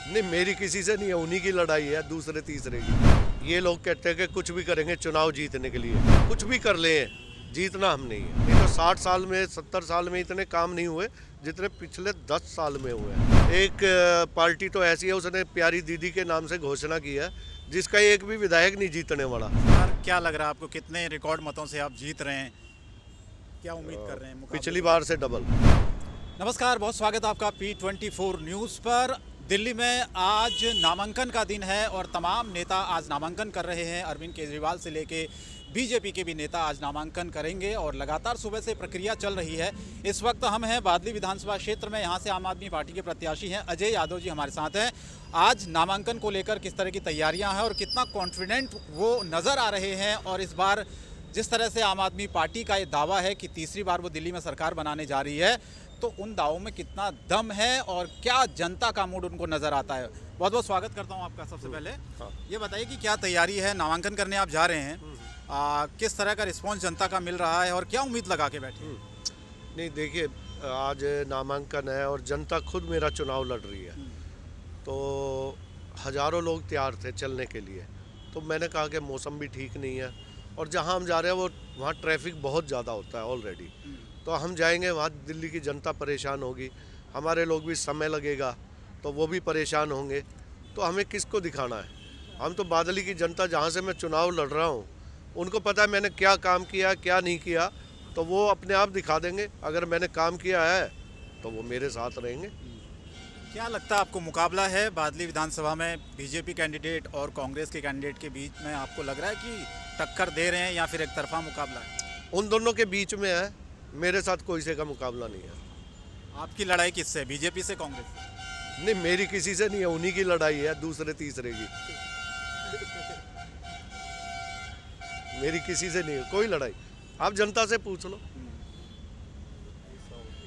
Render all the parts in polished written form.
नहीं, मेरी किसी से नहीं है, उन्हीं की लड़ाई है, दूसरे तीसरे की। ये लोग कहते हैं कि कुछ भी करेंगे चुनाव जीतने के लिए, कुछ भी कर ले, जीतना हम नहीं है। नहीं तो 60 साल में 70 साल में इतने काम नहीं हुए जितने पिछले 10 साल में हुए हैं। एक पार्टी तो ऐसी है, उसने प्यारी दीदी के नाम से घोषणा की है जिसका एक भी विधायक नहीं जीतने वाला। सर क्या लग रहा है आपको, कितने रिकॉर्ड मतों से आप जीत रहे हैं, क्या उम्मीद कर रहे हैं मुकाबले पिछली में? बार से डबल। नमस्कार, बहुत स्वागत है आपका P24 न्यूज़ पर। दिल्ली में आज नामांकन का दिन है और तमाम नेता आज नामांकन कर रहे हैं। अरविंद केजरीवाल से लेके बीजेपी के भी नेता आज नामांकन करेंगे और लगातार सुबह से प्रक्रिया चल रही है। इस वक्त हम हैं बादली विधानसभा क्षेत्र में, यहाँ से आम आदमी पार्टी के प्रत्याशी हैं अजय यादव जी हमारे साथ हैं। आज नामांकन को लेकर किस तरह की तैयारियाँ हैं और कितना कॉन्फिडेंट वो नज़र आ रहे हैं, और इस बार जिस तरह से आम आदमी पार्टी का ये दावा है कि तीसरी बार वो दिल्ली में सरकार बनाने जा रही है, तो उन दावों में कितना दम है और क्या जनता का मूड उनको नज़र आता है। बहुत बहुत स्वागत करता हूं आपका। सबसे पहले ये बताइए कि क्या तैयारी है, नामांकन करने आप जा रहे हैं, किस तरह का रिस्पॉन्स जनता का मिल रहा है और क्या उम्मीद लगा के बैठे? नहीं देखिए, आज नामांकन है और जनता खुद मेरा चुनाव लड़ रही है, तो हज़ारों लोग तैयार थे चलने के लिए। तो मैंने कहा कि मौसम भी ठीक नहीं है और जहां हम जा रहे हैं वो वहाँ ट्रैफिक बहुत ज़्यादा होता है ऑलरेडी। तो हम जाएंगे वहाँ दिल्ली की जनता परेशान होगी, हमारे लोग भी समय लगेगा तो वो भी परेशान होंगे। तो हमें किसको दिखाना है? हम तो बादली की जनता, जहाँ से मैं चुनाव लड़ रहा हूँ, उनको पता है मैंने क्या काम किया क्या नहीं किया, तो वो अपने आप दिखा देंगे। अगर मैंने काम किया है तो वो मेरे साथ रहेंगे। क्या लगता है आपको, मुकाबला है बादली विधानसभा में बीजेपी कैंडिडेट और कांग्रेस के कैंडिडेट के बीच में, आपको लग रहा है कि टक्कर दे रहे हैं या फिर एक तरफा मुकाबला है? उन दोनों के बीच में है, मेरे साथ कोई से का मुकाबला नहीं है। आपकी लड़ाई किससे, बीजेपी से, कांग्रेस से? नहीं, मेरी किसी से नहीं है, उन्हीं की लड़ाई है, दूसरे तीसरे की। मेरी किसी से नहीं है कोई लड़ाई, आप जनता से पूछ लो।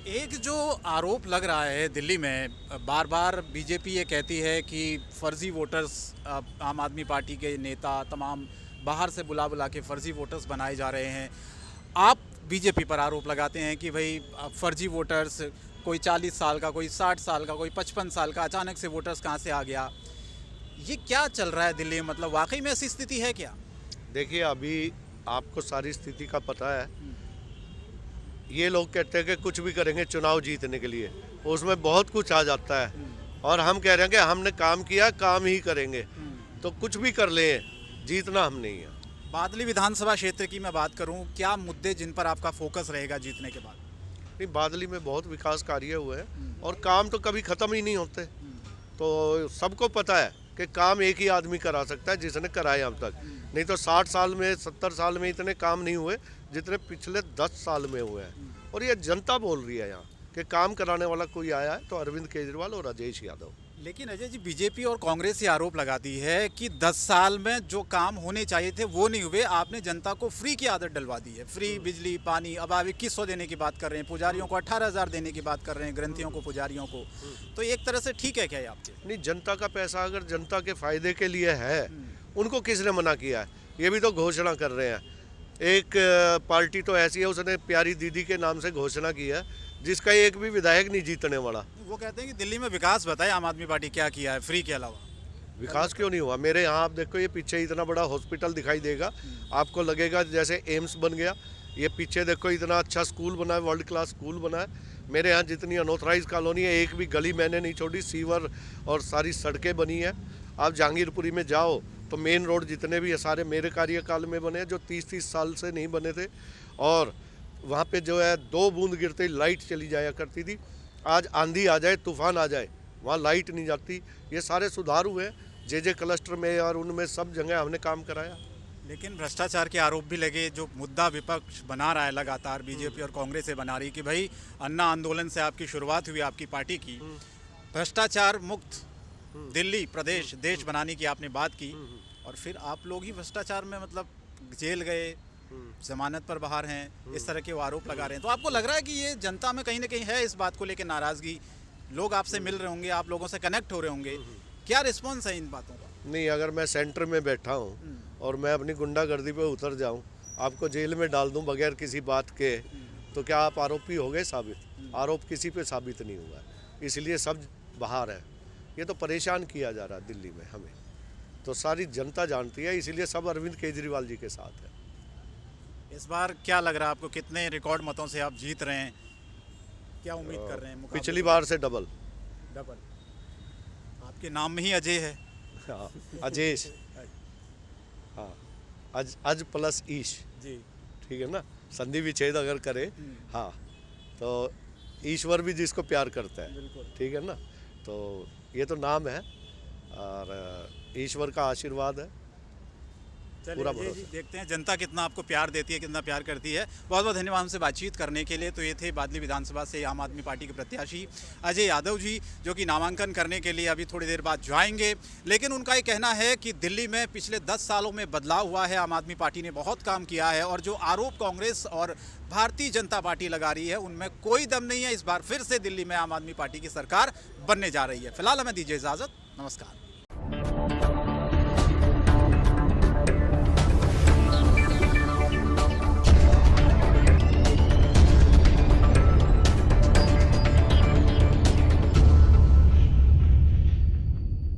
एक जो आरोप लग रहा है दिल्ली में, बार बार बीजेपी ये कहती है कि फर्जी वोटर्स, आम आदमी पार्टी के नेता तमाम बाहर से बुला बुला के फर्जी वोटर्स बनाए जा रहे हैं। आप बीजेपी पर आरोप लगाते हैं कि भाई फर्जी वोटर्स, कोई 40 साल का, कोई 60 साल का, कोई 55 साल का, अचानक से वोटर्स कहाँ से आ गया? ये क्या चल रहा है दिल्ली में, मतलब वाकई में ऐसी स्थिति है क्या? देखिए, अभी आपको सारी स्थिति का पता है। ये लोग कहते हैं कि कुछ भी करेंगे चुनाव जीतने के लिए, उसमें बहुत कुछ आ जाता है। और हम कह रहे हैं कि हमने काम किया, काम ही करेंगे, तो कुछ भी कर ले, जीतना हम नहीं है। बादली विधानसभा क्षेत्र की मैं बात करूं, क्या मुद्दे जिन पर आपका फोकस रहेगा जीतने के बाद? नहीं, बादली में बहुत विकास कार्य हुए हैं और काम तो कभी ख़त्म ही नहीं होते। तो सबको पता है कि काम एक ही आदमी करा सकता है जिसने कराए अब तक। नहीं तो 60 साल में 70 साल में इतने काम नहीं हुए जितने पिछले 10 साल में हुए हैं। और ये जनता बोल रही है यहाँ कि काम कराने वाला कोई आया है तो अरविंद केजरीवाल और राजेश यादव। लेकिन अजय जी, बीजेपी और कांग्रेस ये आरोप लगाती है कि 10 साल में जो काम होने चाहिए थे वो नहीं हुए। आपने जनता को फ्री की आदत डलवा दी है, फ्री बिजली पानी। अब आप 2100 देने की बात कर रहे हैं, पुजारियों को 18,000 देने की बात कर रहे हैं, ग्रंथियों को, पुजारियों को। तो एक तरह से ठीक है क्या ये आपके? नहीं, जनता का पैसा अगर जनता के फायदे के लिए है, उनको किसने मना किया है? ये भी तो घोषणा कर रहे हैं। एक पार्टी तो ऐसी है, उसने प्यारी दीदी के नाम से घोषणा की है जिसका एक भी विधायक नहीं जीतने वाला। वो कहते हैं कि दिल्ली में विकास बताए आम आदमी पार्टी क्या किया है फ्री के अलावा। विकास क्यों नहीं हुआ? मेरे यहाँ आप देखो, ये पीछे इतना बड़ा हॉस्पिटल दिखाई देगा, आपको लगेगा जैसे एम्स बन गया। ये पीछे देखो, इतना अच्छा स्कूल बना है, वर्ल्ड क्लास स्कूल बना है। मेरे यहाँ जितनी अनऑथराइज कॉलोनी है, एक भी गली मैंने नहीं छोड़ी, सीवर और सारी सड़कें बनी है। आप जहांगीरपुरी में जाओ तो मेन रोड जितने भी है सारे मेरे कार्यकाल में बने, जो 30-30 साल से नहीं बने थे। और वहाँ पे जो है 2 बूंद गिरते ही लाइट चली जाया करती थी। आज आंधी आ जाए, तूफान आ जाए, वहाँ लाइट नहीं जाती। ये सारे सुधार हुए जे क्लस्टर में और उनमें सब जगह हमने काम कराया। लेकिन भ्रष्टाचार के आरोप भी लगे, जो मुद्दा विपक्ष बना रहा है लगातार, बीजेपी और कांग्रेस से बना रही कि भाई अन्ना आंदोलन से आपकी शुरुआत हुई, आपकी पार्टी की। भ्रष्टाचार मुक्त दिल्ली प्रदेश, देश बनाने की आपने बात की, और फिर आप लोग ही भ्रष्टाचार में मतलब जेल गए, जमानत पर बाहर हैं, इस तरह के वो आरोप लगा रहे हैं। तो आपको लग रहा है कि ये जनता में कहीं ना कहीं है इस बात को लेकर नाराज़गी? लोग आपसे मिल रहे होंगे, आप लोगों से कनेक्ट हो रहे होंगे, क्या रिस्पॉन्स है इन बातों का? नहीं, अगर मैं सेंटर में बैठा हूँ और मैं अपनी गुंडागर्दी पे उतर जाऊँ, आपको जेल में डाल दूँ बगैर किसी बात के, तो क्या आप आरोपी हो गए साबित? आरोप किसी पे साबित नहीं हुआ, इसलिए सब बाहर है। ये तो परेशान किया जा रहा है दिल्ली में हमें, तो सारी जनता जानती है, इसीलिए सब अरविंद केजरीवाल जी के साथ है। इस बार क्या लग रहा है आपको, कितने रिकॉर्ड मतों से आप जीत रहे हैं, क्या उम्मीद कर रहे हैं मुकाबले पिछली में? बार से डबल। डबल। आपके नाम में ही अजय है। हाँ, अजेश। हाँ, अज प्लस ईश, जी। ठीक है ना, संधि विच्छेद अगर करे, हाँ, तो ईश्वर भी जिसको प्यार करता है, बिल्कुल। ठीक है ना, तो ये तो नाम है और ईश्वर का आशीर्वाद है, चलिए पूरा अजय जी, भरोसा। देखते हैं जनता कितना आपको प्यार देती है, कितना प्यार करती है। बहुत बहुत धन्यवाद हमसे बातचीत करने के लिए। तो ये थे बादली विधानसभा से आम आदमी पार्टी के प्रत्याशी अजय यादव जी, जो कि नामांकन करने के लिए अभी थोड़ी देर बाद जाएंगे। लेकिन उनका ये कहना है कि दिल्ली में पिछले 10 सालों में बदलाव हुआ है, आम आदमी पार्टी ने बहुत काम किया है और जो आरोप कांग्रेस और भारतीय जनता पार्टी लगा रही है उनमें कोई दम नहीं है। इस बार फिर से दिल्ली में आम आदमी पार्टी की सरकार बनने जा रही है। फिलहाल हमें दीजिए इजाज़त, नमस्कार।